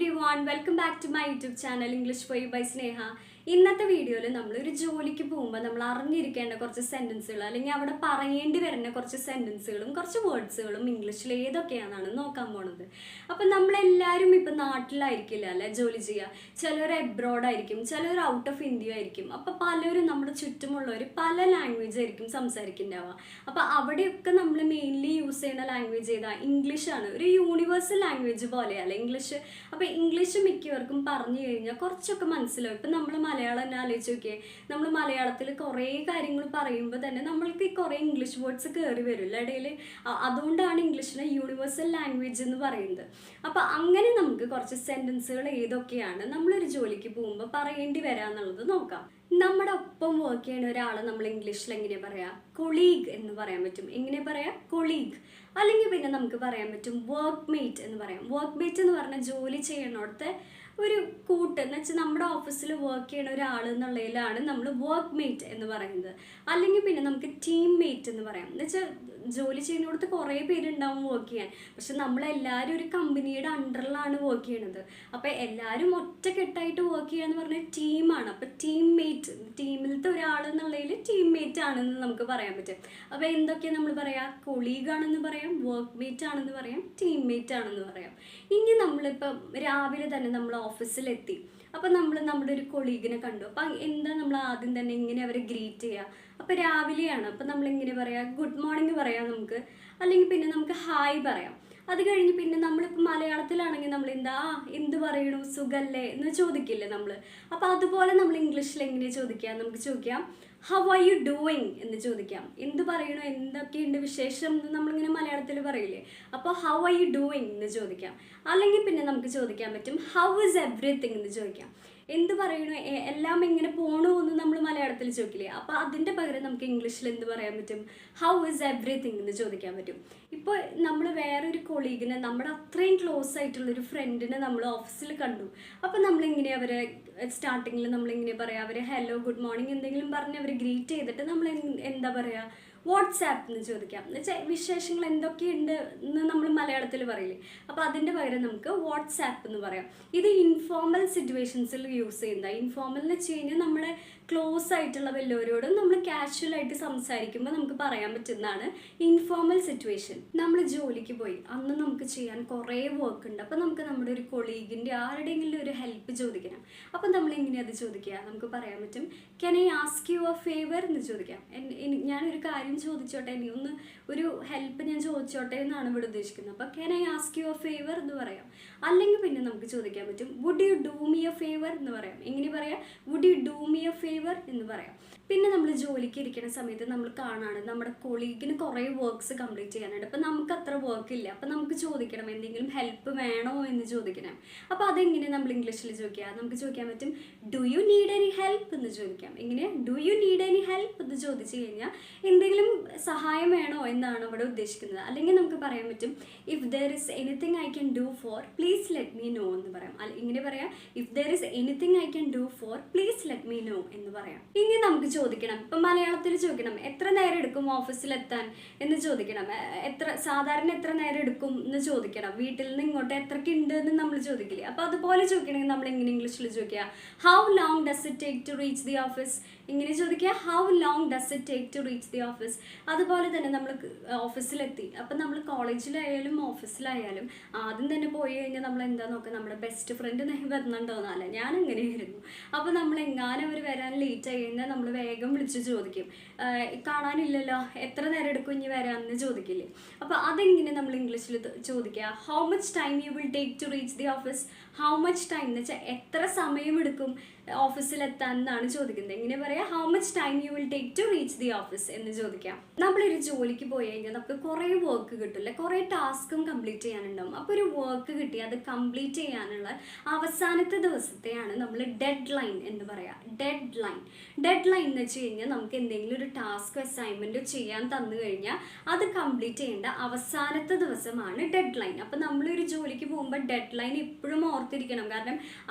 everyone, welcome back to my YouTube channel English for you by Sneha. ഇന്നത്തെ വീഡിയോയിൽ നമ്മളൊരു ജോലിക്ക് പോകുമ്പോൾ നമ്മൾ അറിഞ്ഞിരിക്കേണ്ട കുറച്ച് സെൻറ്റൻസുകൾ അല്ലെങ്കിൽ അവിടെ പറയേണ്ടി വരുന്ന കുറച്ച് സെൻറ്റൻസുകളും കുറച്ച് വേർഡ്സുകളും ഇംഗ്ലീഷിൽ ഏതൊക്കെയാണെന്നാണ് നോക്കാൻ പോണത്. അപ്പം നമ്മളെല്ലാവരും ഇപ്പം നാട്ടിലായിരിക്കില്ല അല്ലേ ജോലി ചെയ്യുക. ചിലർ എബ്രോഡ് ആയിരിക്കും, ചിലർ ഔട്ട് ഓഫ് ഇന്ത്യ ആയിരിക്കും. അപ്പോൾ പലരും നമ്മുടെ ചുറ്റുമുള്ളവർ പല ലാംഗ്വേജ് ആയിരിക്കും സംസാരിക്കുന്നുണ്ടാവുക. അപ്പോൾ അവിടെയൊക്കെ നമ്മൾ മെയിൻലി യൂസ് ചെയ്യുന്ന ലാംഗ്വേജ് ഏതാ? ഇംഗ്ലീഷാണ്. ഒരു യൂണിവേഴ്സൽ ലാംഗ്വേജ് പോലെയല്ല ഇംഗ്ലീഷ്. അപ്പോൾ ഇംഗ്ലീഷ് മിക്കവർക്കും പറഞ്ഞു കഴിഞ്ഞാൽ കുറച്ചൊക്കെ മനസ്സിലാവും. ഇപ്പം നമ്മൾ മലയാളം തന്നെ ആലോചിച്ച് നോക്കിയേ. നമ്മൾ മലയാളത്തിൽ കുറേ കാര്യങ്ങൾ പറയുമ്പോൾ തന്നെ നമ്മൾക്ക് ഈ കുറേ ഇംഗ്ലീഷ് വേർഡ്സ് കയറി വരില്ല ഇടയിൽ. അതുകൊണ്ടാണ് ഇംഗ്ലീഷിനെ യൂണിവേഴ്സൽ ലാംഗ്വേജ് എന്ന് പറയുന്നത്. അപ്പോൾ അങ്ങനെ നമുക്ക് കുറച്ച് സെൻറ്റൻസുകൾ ഏതൊക്കെയാണ് നമ്മളൊരു ജോലിക്ക് പോകുമ്പോൾ പറയേണ്ടി വരാന്നുള്ളത് നോക്കാം. നമ്മുടെ ഒപ്പം വർക്ക് ചെയ്യുന്ന ഒരാളെ നമ്മൾ ഇംഗ്ലീഷിൽ എങ്ങനെയാണ് പറയുക? കൊളീഗ് എന്ന് പറയാൻ പറ്റും. എങ്ങനെ പറയാം? കൊളീഗ്. അല്ലെങ്കിൽ പിന്നെ നമുക്ക് പറയാൻ പറ്റും വർക്ക് മേറ്റ് എന്ന് പറയാം. വർക്ക് മേറ്റ് എന്ന് പറഞ്ഞാൽ ജോലി ചെയ്യണോടത്തെ ഒരു കൂട്ട് എന്ന് വെച്ചാൽ നമ്മുടെ ഓഫീസിൽ വർക്ക് ചെയ്യുന്ന ഒരാൾ എന്നുള്ളതിലാണ് നമ്മൾ വർക്ക് മേറ്റ് എന്ന് പറയുന്നത്. അല്ലെങ്കിൽ പിന്നെ നമുക്ക് ടീം മേറ്റ് എന്ന് പറയാം. എന്ന് വെച്ചാൽ ജോലി ചെയ്യുന്നിടത്ത് കുറേ പേരുണ്ടാവും വർക്ക് ചെയ്യാൻ. പക്ഷെ നമ്മളെല്ലാവരും ഒരു കമ്പനിയുടെ അണ്ടറിലാണ് വർക്ക് ചെയ്യണത്. അപ്പോൾ എല്ലാവരും ഒറ്റക്കെട്ടായിട്ട് വർക്ക് ചെയ്യുക എന്ന് പറഞ്ഞാൽ ടീമാണ്. അപ്പോൾ ടീം മേറ്റ്, ടീമിലത്തെ ഒരാൾ എന്നുള്ളതിൽ ടീം മേറ്റ് ആണെന്ന് നമുക്ക് പറയാൻ പറ്റും. അപ്പോൾ എന്തൊക്കെയാണ് നമ്മൾ പറയാം? കൊളീഗ് ആണെന്ന് പറയാം, വർക്ക് മേറ്റ് ആണെന്ന് പറയാം, ടീം മേറ്റ് ആണെന്ന് പറയാം. ഇനി നമ്മളിപ്പം രാവിലെ തന്നെ നമ്മൾ ഓഫീസിലെത്തി. അപ്പം നമ്മൾ നമ്മുടെ ഒരു കൊളീഗിനെ കണ്ടു. അപ്പം എന്താ നമ്മൾ ആദ്യം തന്നെ ഇങ്ങനെ അവരെ ഗ്രീറ്റ് ചെയ്യുക? അപ്പോൾ രാവിലെയാണ്. അപ്പം നമ്മളിങ്ങനെ പറയാം, ഗുഡ് മോർണിംഗ് പറയാം നമുക്ക്. അല്ലെങ്കിൽ പിന്നെ നമുക്ക് ഹായ് പറയാം. അത് കഴിഞ്ഞ് പിന്നെ നമ്മളിപ്പോൾ മലയാളത്തിലാണെങ്കിൽ നമ്മൾ എന്താ എന്ത് പറയണു, സുഖല്ലേ എന്ന് ചോദിക്കില്ലേ നമ്മൾ. അപ്പോൾ അതുപോലെ നമ്മൾ ഇംഗ്ലീഷിൽ എങ്ങനെയാണ് ചോദിക്കുക? നമുക്ക് ചോദിക്കാം ഹൗ ആർ യു ഡൂയിങ് എന്ന് ചോദിക്കാം. എന്ത് പറയണു, എന്തൊക്കെയുണ്ട് വിശേഷം എന്ന് നമ്മളിങ്ങനെ മലയാളത്തിൽ പറയില്ലേ. അപ്പോൾ ഹൗ ആർ യു ഡൂയിങ് എന്ന് ചോദിക്കാം. അല്ലെങ്കിൽ പിന്നെ നമുക്ക് ചോദിക്കാൻ പറ്റും ഹൗ ഇസ് എവ്രിതിങ് എന്ന് ചോദിക്കാം. എന്ത് പറയണു, എല്ലാം എങ്ങനെ പോണു എന്ന് നമ്മൾ മലയാളത്തിൽ ചോദിക്കില്ലേ. അപ്പോൾ അതിൻ്റെ പകരം നമുക്ക് ഇംഗ്ലീഷിൽ എന്ത് പറയാൻ പറ്റും? ഹൗ ഇസ് എവ്രിതിങ് എന്ന് ചോദിക്കാൻ പറ്റും. ഇപ്പോൾ നമ്മൾ വേറൊരു കൊളീഗിനെ, നമ്മുടെ അത്രയും ക്ലോസ് ആയിട്ടുള്ളൊരു ഫ്രണ്ടിനെ നമ്മൾ ഓഫീസിൽ കണ്ടു. അപ്പോൾ നമ്മളിങ്ങനെ അവരെ സ്റ്റാർട്ടിങ്ങിൽ നമ്മളിങ്ങനെ പറയാം, അവരെ ഹലോ ഗുഡ് മോർണിംഗ് എന്തെങ്കിലും പറഞ്ഞ് അവരെ ഗ്രീറ്റ് ചെയ്തിട്ട് നമ്മൾ എന്താ പറയുക? വാട്സാപ്പ് എന്ന് ചോദിക്കാം. എന്ന് വെച്ചാൽ വിശേഷങ്ങൾ എന്തൊക്കെയുണ്ട് എന്ന് നമ്മൾ മലയാളത്തിൽ പറയില്ലേ. അപ്പോൾ അതിൻ്റെ പകരം നമുക്ക് വാട്സാപ്പ് എന്ന് പറയാം. ഇത് ഇൻഫോർമൽ സിറ്റുവേഷൻസിൽ യൂസ് ചെയ്യുന്നതാണ്. ഇൻഫോർമൽ എന്ന് വെച്ച് കഴിഞ്ഞാൽ നമ്മുടെ ക്ലോസ് ആയിട്ടുള്ള വല്ലവരോടും നമ്മൾ കാഷ്വലായിട്ട് സംസാരിക്കുമ്പോൾ നമുക്ക് പറയാൻ പറ്റുന്നതാണ് ഇൻഫോർമൽ സിറ്റുവേഷൻ. നമ്മൾ ജോലിക്ക് പോയി, അന്ന് നമുക്ക് ചെയ്യാൻ കുറേ വർക്ക് ഉണ്ട്. അപ്പോൾ നമുക്ക് നമ്മുടെ ഒരു കൊളീഗിൻ്റെ ആരുടെയെങ്കിലും ഒരു ഹെൽപ്പ് ചോദിക്കണം. അപ്പം നമ്മൾ എങ്ങനെയാണ് അത് ചോദിക്കുക? നമുക്ക് പറയാൻ പറ്റും can I ask you a favour എന്ന് ചോദിക്കാം. ഞാനൊരു കാര്യം ചോദിച്ചോട്ടെ, ഇനി ഒന്ന് ഒരു ഹെൽപ്പ് ഞാൻ ചോദിച്ചോട്ടെ എന്നാണ് ഇവിടെ ഉദ്ദേശിക്കുന്നത്. അപ്പോൾ can I ask you a favour എന്ന് പറയാം. അല്ലെങ്കിൽ പിന്നെ നമുക്ക് ചോദിക്കാൻ പറ്റും would you do me a favour എന്ന് പറയാം. എങ്ങനെ പറയാം? Would you do me a favour എന്ന് പറയാം. പിന്നെ നമ്മൾ ജോലിക്ക് ഇരിക്കുന്ന സമയത്ത് നമ്മൾ കാണാണ് നമ്മുടെ കൊളീഗിന് കുറേ വർക്ക്സ് കംപ്ലീറ്റ് ചെയ്യാനുണ്ട്. അപ്പം നമുക്ക് അത്ര വർക്ക് ഇല്ല. അപ്പം നമുക്ക് ചോദിക്കണം എന്തെങ്കിലും ഹെൽപ്പ് വേണോ എന്ന് ചോദിക്കണം. അപ്പോൾ അതെങ്ങനെ നമ്മൾ ഇംഗ്ലീഷിൽ ചോദിക്കുക? നമുക്ക് ചോദിക്കാൻ പറ്റും do you need any help എന്ന് ചോദിക്കാം. എങ്ങനെ? Do you need any help എന്ന് ചോദിച്ചു കഴിഞ്ഞാൽ എന്തെങ്കിലും സഹായം വേണോ എന്നാണ് അവിടെ ഉദ്ദേശിക്കുന്നത്. അല്ലെങ്കിൽ നമുക്ക് പറയാൻ പറ്റും if there is anything I can do for please let me know എന്ന് പറയാം. ഇങ്ങനെ പറയാം if there is anything I can do for please let me know എന്ന് പറയാം. ഇനി നമുക്ക് ചോദിക്കണം, ഇപ്പം മലയാളത്തിൽ ചോദിക്കണം എത്ര നേരം എടുക്കും ഓഫീസിലെത്താൻ എന്ന് ചോദിക്കണം. സാധാരണ എത്ര നേരം എടുക്കും എന്ന് ചോദിക്കണം. വീട്ടിൽ നിന്ന് ഇങ്ങോട്ട് എത്രയ്ക്കുണ്ട് എന്ന് നമ്മൾ ചോദിക്കില്ലേ. അപ്പോൾ അതുപോലെ ചോദിക്കണമെങ്കിൽ നമ്മൾ എങ്ങനെ ഇംഗ്ലീഷിൽ ചോദിക്കുക? How long does it take to reach the office. ഇങ്ങനെ ചോദിക്കുക how long does it take to reach the office. അതുപോലെ തന്നെ നമ്മൾ ഓഫീസിലെത്തി. അപ്പം നമ്മൾ കോളേജിലായാലും ഓഫീസിലായാലും ആദ്യം തന്നെ പോയി കഴിഞ്ഞാൽ നമ്മൾ എന്താ നോക്കുക? നമ്മുടെ ബെസ്റ്റ് ഫ്രണ്ട് വരുന്നുണ്ടോന്നല്ല. ഞാൻ എങ്ങനെയായിരുന്നു. അപ്പോൾ നമ്മൾ എങ്ങാനും അവർ വരാൻ ലേറ്റ് ആയി കഴിഞ്ഞാൽ നമ്മൾ വേഗം വിളിച്ച് ചോദിക്കും കാണാനില്ലല്ലോ, എത്ര നേരം എടുക്കും ഇനി വരാമെന്ന് ചോദിക്കില്ലേ. അപ്പോൾ അതെങ്ങനെ നമ്മൾ ഇംഗ്ലീഷിൽ ചോദിക്കുക? How much time you will take to reach the office. How much time എന്ന് വെച്ചാൽ എത്ര സമയം എടുക്കും ഓഫീസിലെത്താൻ എന്നാണ് ചോദിക്കുന്നത്. എങ്ങനെ പറയാം? How much time you will take to reach the office എന്ന് ചോദിക്കാം. നമ്മളൊരു ജോലിക്ക് പോയി കഴിഞ്ഞാൽ നമുക്ക് കുറേ വർക്ക് കിട്ടില്ല, കുറേ ടാസ്കും കംപ്ലീറ്റ് ചെയ്യാനുണ്ടാവും. അപ്പോൾ ഒരു വർക്ക് കിട്ടി അത് കംപ്ലീറ്റ് ചെയ്യാനുള്ള അവസാനത്തെ ദിവസത്തെയാണ് നമ്മൾ ഡെഡ് ലൈൻ എന്ന് പറയാം. ഡെഡ് ലൈൻ എന്ന് വെച്ച് കഴിഞ്ഞാൽ നമുക്ക് എന്തെങ്കിലും ഒരു ടാസ്ക് അസൈൻമെൻറ്റ് ചെയ്യാൻ തന്നു കഴിഞ്ഞാൽ അത് കംപ്ലീറ്റ് ചെയ്യേണ്ട അവസാനത്തെ ദിവസമാണ് ഡെഡ് ലൈൻ. അപ്പോൾ നമ്മളൊരു ജോലിക്ക് പോകുമ്പോൾ ഡെഡ് ലൈൻ എപ്പോഴും ഓർത്തിരിക്കണം. കാരണം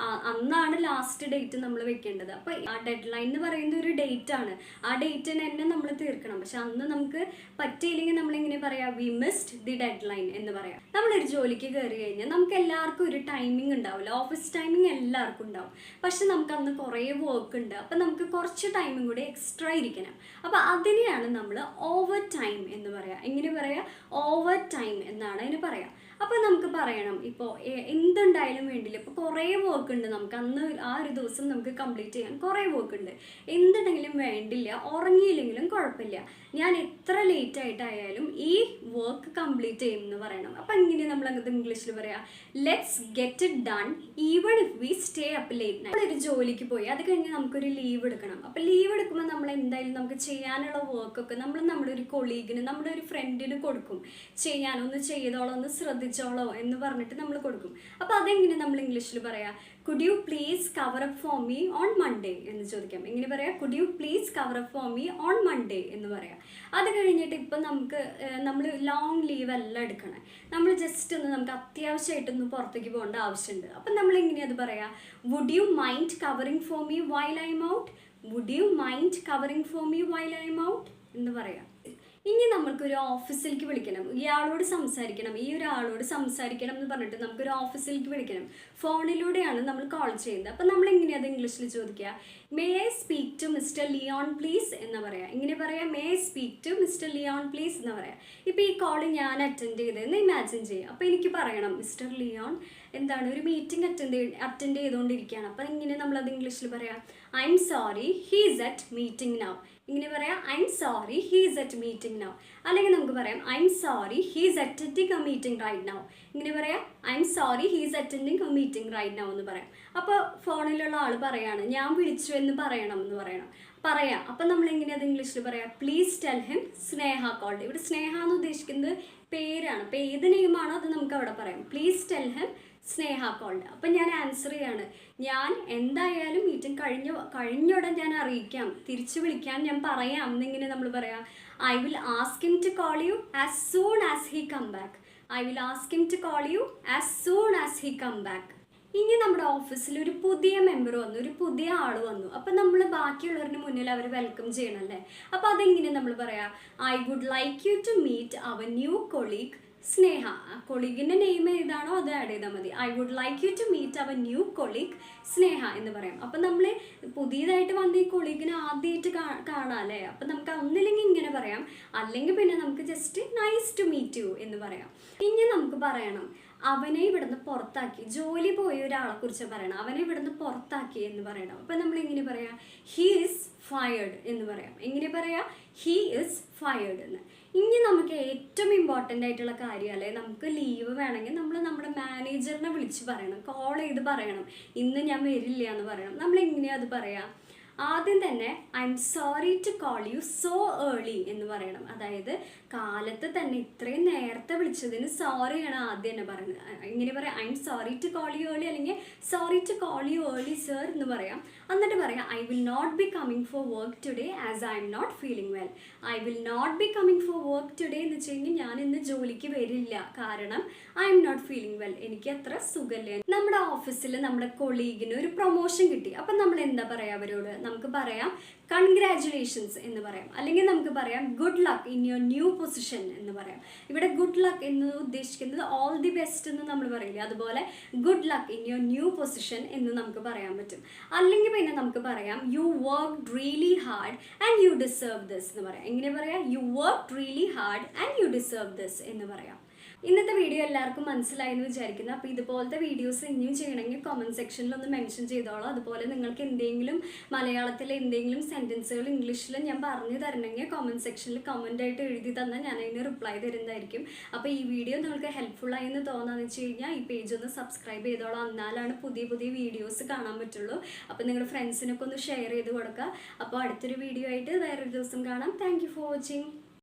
അന്നാണ് ലാസ്റ്റ് ഡേറ്റ് നമ്മൾ വെക്കേണ്ടത്. അപ്പോൾ ആ ഡെഡ് ലൈൻ എന്ന് പറയുന്ന ഒരു ഡേറ്റ് ആണ്. ആ ഡേറ്റിന് തന്നെ നമ്മൾ തീർക്കണം. പക്ഷെ അന്ന് നമുക്ക് പറ്റിയില്ലെങ്കിൽ നമ്മളെങ്ങനെ പറയാം, V missed the dead line എന്ന് പറയാം. നമ്മളൊരു ജോലിക്ക് കയറി കഴിഞ്ഞാൽ നമുക്ക് എല്ലാവർക്കും ഒരു ടൈമിംഗ് ഉണ്ടാവില്ല. ഓഫീസ് ടൈമിംഗ് എല്ലാവർക്കും ഉണ്ടാവും. പക്ഷെ നമുക്ക് അന്ന് കുറേ വർക്ക് ഉണ്ട്. അപ്പം നമുക്ക് കുറച്ച് ടൈമും കൂടി എക്സ്ട്രാ ഇരിക്കണം. അപ്പോൾ അതിനെയാണ് നമ്മൾ ഓവർ ടൈം എന്ന് പറയാം. എങ്ങനെ പറയാം, ഓവർ ടൈം എന്നാണ് അതിന് പറയാം. അപ്പോൾ നമുക്ക് പറയണം, ഇപ്പോൾ എന്തുണ്ടായാലും വേണ്ടില്ല, ഇപ്പോൾ കുറേ വർക്ക് ഉണ്ട് നമുക്ക് അന്ന്, ആ ഒരു ദിവസം നമുക്ക് കംപ്ലീറ്റ് ചെയ്യാൻ കുറേ വർക്ക് ഉണ്ട്, എന്തുണ്ടെങ്കിലും വേണ്ടില്ല, ഉറങ്ങിയില്ലെങ്കിലും കുഴപ്പമില്ല, ഞാൻ എത്ര ലേറ്റ് ആയിട്ടായാലും ഈ വർക്ക് കംപ്ലീറ്റ് ചെയ്യും എന്ന് പറയണം. അപ്പം ഇങ്ങനെ നമ്മൾ അങ്ങനത്തെ ഇംഗ്ലീഷിൽ പറയാം, let's get it done even if we stay up late night. നമ്മളൊരു ജോലിക്ക് പോയി അത് കഴിഞ്ഞ് നമുക്കൊരു ലീവ് എടുക്കണം. അപ്പോൾ ലീവ് എടുക്കുമ്പോൾ നമ്മൾ എന്തായാലും നമുക്ക് ചെയ്യാനുള്ള വർക്കൊക്കെ നമ്മൾ നമ്മുടെ ഒരു കൊളീഗിന്, നമ്മുടെ ഒരു ഫ്രണ്ടിന് കൊടുക്കും. ചെയ്യാനൊന്ന് ചെയ്തോളോ, ഒന്ന് ശ്രദ്ധിച്ചോളോ എന്ന് പറഞ്ഞിട്ട് നമ്മൾ കൊടുക്കും. അപ്പോൾ അതെങ്ങനെ നമ്മൾ ഇംഗ്ലീഷിൽ പറയാം, could you please cover up for me on Monday എന്ന് ചോദിക്കാം. എങ്ങനെ പറയാം, could you please cover up for me on Monday എന്ന് പറയാം. അത് കഴിഞ്ഞിട്ട് ഇപ്പം നമ്മൾ ലോങ് ലീവ് അല്ല എടുക്കണേ, നമ്മൾ ജസ്റ്റ് ഒന്ന് നമുക്ക് അത്യാവശ്യമായിട്ടൊന്ന് പുറത്തേക്ക് പോകേണ്ട ആവശ്യമുണ്ട്. അപ്പം നമ്മളെങ്ങനെയാണ് അത് പറയാം, would you mind covering for me while I'm out, would you mind covering for me while I'm out എന്ന് പറയാം. ഇനി നമുക്കൊരു ഓഫീസിലേക്ക് വിളിക്കണം, ഇയാളോട് സംസാരിക്കണം, ഈ ഒരാളോട് സംസാരിക്കണം എന്ന് പറഞ്ഞിട്ട് നമുക്കൊരു ഓഫീസിലേക്ക് വിളിക്കണം. ഫോണിലൂടെയാണ് നമ്മൾ കോൾ ചെയ്യുന്നത്. അപ്പം നമ്മൾ എങ്ങനെയാണ് അത് ഇംഗ്ലീഷിൽ ചോദിക്കുക, may I speak to mister Leon please എന്ന് പറയാം. ഇങ്ങനെ പറയാം, may I speak to mister Leon please എന്ന് പറയാം. ഇപ്പോൾ ഈ കോൾ ഞാൻ അറ്റൻഡ് ചെയ്തതെന്ന് ഇമാജിൻ ചെയ്യാം. അപ്പോൾ എനിക്ക് പറയണം, മിസ്റ്റർ ലിയോൺ എന്താണ് ഒരു മീറ്റിംഗ് അറ്റൻഡ് ചെയ്തുകൊണ്ടിരിക്കുകയാണ്. അപ്പം ഇങ്ങനെ നമ്മളത് ഇംഗ്ലീഷിൽ പറയാം, I'm sorry he is at meeting now. ഇങ്ങനെ പറയാം, I'm sorry he is at meeting now. അല്ലെങ്കിൽ നമുക്ക് പറയാം, I'm sorry he is attending a meeting right now. ഇങ്ങനെ പറയാം, I'm sorry he is attending a meeting right now എന്ന് പറയാം. അപ്പോൾ ഫോണിലുള്ള ആൾ പറയാണ്, ഞാൻ വിളിച്ചു എന്ന് പറയണം എന്ന് പറയാം. അപ്പം നമ്മൾ എങ്ങനെയാണ് ഇംഗ്ലീഷിൽ പറയാം, please tell him Sneha called. ഇവിടെ സ്നേഹ എന്ന് ഉദ്ദേശിക്കുന്നത് പേരാണ്. അപ്പോൾ ഏത് നെയിമാണോ അത് നമുക്ക് അവിടെ പറയാം, please tell him Sneha called. അപ്പം ഞാൻ ആൻസർ ചെയ്യാണ്, ഞാൻ എന്തായാലും മീറ്റിംഗ് കഴിഞ്ഞുടൻ ഞാൻ അറിയിക്കാം, തിരിച്ചു വിളിക്കാൻ ഞാൻ പറയാം എന്നിങ്ങനെ നമ്മൾ പറയാം, I will ask him to call you as soon as he come back. I will ask him to call you as soon as he come back. ഇനി നമ്മുടെ ഓഫീസിൽ ഒരു പുതിയ മെമ്പർ വന്നു, ഒരു പുതിയ ആൾ വന്നു. അപ്പം നമ്മൾ ബാക്കിയുള്ളവരുടെ മുന്നിൽ അവരെ വെൽക്കം ചെയ്യണമല്ലേ. അപ്പോൾ അതെങ്ങനെ നമ്മൾ പറയാം, I would like you to meet our new colleague Sneha. കൊളീഗിൻ്റെ നെയിം ഏതാണോ അത് ആഡ് ചെയ്താൽ മതി. I would like you to meet our new colleague Sneha എന്ന് പറയാം. അപ്പം നമ്മൾ പുതിയതായിട്ട് വന്ന ഈ കൊളീഗിനെ ആദ്യമായിട്ട് കാണാം അല്ലേ. അപ്പം നമുക്ക് ഒന്നില്ലെങ്കിൽ ഇങ്ങനെ പറയാം, അല്ലെങ്കിൽ പിന്നെ നമുക്ക് just nice to meet you എന്ന് പറയാം. ഇനി നമുക്ക് പറയണം, അവനെ ഇവിടുന്ന് പുറത്താക്കി, ജോലി പോയ ഒരാളെ കുറിച്ച് പറയണം, അവനെ ഇവിടുന്ന് പുറത്താക്കി എന്ന് പറയണം. അപ്പം നമ്മൾ എങ്ങനെ പറയാം, ഹീ ഈസ് ഫയർഡ് എന്ന് പറയാം. എങ്ങനെ പറയാം, ഹീ ഈസ് ഫയർഡ് എന്ന്. ഇനി നമുക്ക് ഏറ്റവും ഇമ്പോർട്ടൻ്റ് ആയിട്ടുള്ള കാര്യം അല്ലേ, നമുക്ക് ലീവ് വേണമെങ്കിൽ നമ്മൾ നമ്മുടെ മാനേജറിനെ വിളിച്ച് പറയണം, കോൾ ചെയ്ത് പറയണം, ഇന്ന് ഞാൻ വരില്ല എന്ന് പറയണം. നമ്മൾ എങ്ങനെയാണ് അത് പറയാം, ആദ്യം തന്നെ I'm sorry to call you so early എന്ന് പറയണം. അതായത് കാലത്ത് തന്നെ ഇത്രയും നേരത്തെ വിളിച്ചതിന് സോറിയാണ് ആദ്യം തന്നെ പറയുന്നത്. ഇങ്ങനെ പറയാം, I'm sorry to call you early, അല്ലെങ്കിൽ sorry to call you early sir എന്ന് പറയാം. എന്നിട്ട് പറയാം, I will not be coming for work today as I'm not feeling well. I will not be coming for work today എന്ന് വെച്ച് കഴിഞ്ഞാൽ ഞാൻ ഇന്ന് ജോലിക്ക് വരില്ല, കാരണം I'm not feeling well, എനിക്ക് അത്ര സുഖമില്ല. നമ്മുടെ ഓഫീസിൽ നമ്മുടെ കൊളീഗിന് ഒരു പ്രൊമോഷൻ കിട്ടി. അപ്പം നമ്മൾ എന്താ പറയുക അവരോട്, നമുക്ക് പറയാം കൺഗ്രാജുലേഷൻസ് എന്ന് പറയാം. അല്ലെങ്കിൽ നമുക്ക് പറയാം good luck in your new position എന്ന് പറയാം. ഇവിടെ ഗുഡ് ലക്ക് എന്ന് ഉദ്ദേശിക്കുന്നത് ഓൾ ദി ബെസ്റ്റ് എന്ന് നമ്മൾ പറയില്ലേ, അതുപോലെ good luck in your new position എന്ന് നമുക്ക് പറയാൻ പറ്റും. അല്ലെങ്കിൽ പിന്നെ നമുക്ക് പറയാം you work really hard and you deserve this എന്ന് പറയാം. എങ്ങനെ പറയാം, you work really hard and you deserve this എന്ന് പറയാം. ഇന്നത്തെ വീഡിയോ എല്ലാവർക്കും മനസ്സിലായി എന്ന് വിചാരിക്കുന്നു. അപ്പോൾ ഇതുപോലത്തെ വീഡിയോസ് ഇനിയും ചെയ്യണമെങ്കിൽ കമൻറ്റ് സെക്ഷനിൽ ഒന്ന് മെൻഷൻ ചെയ്തോളൂ. അതുപോലെ നിങ്ങൾക്ക് എന്തെങ്കിലും മലയാളത്തിലെ എന്തെങ്കിലും സെൻറ്റൻസുകൾ ഇംഗ്ലീഷിൽ ഞാൻ പറഞ്ഞു തരണമെങ്കിൽ കമൻറ്റ് സെക്ഷനിൽ കമൻറ്റായിട്ട് എഴുതി തന്നാൽ ഞാൻ അതിന് റിപ്ലൈ തരുന്നതായിരിക്കും. അപ്പോൾ ഈ വീഡിയോ നിങ്ങൾക്ക് ഹെൽപ്ഫുള്ളായി എന്ന് തോന്നുകയെന്ന് വെച്ച് കഴിഞ്ഞാൽ ഈ പേജ് ഒന്ന് സബ്സ്ക്രൈബ് ചെയ്തോളാം, എന്നാലാണ് പുതിയ പുതിയ വീഡിയോസ് കാണാൻ പറ്റുള്ളൂ. അപ്പോൾ നിങ്ങളുടെ ഫ്രണ്ട്സിനൊക്കെ ഒന്ന് ഷെയർ ചെയ്ത് കൊടുക്കുക. അപ്പോൾ അടുത്തൊരു വീഡിയോ ആയിട്ട് വേറൊരു ദിവസം കാണാം. Thank you for watching.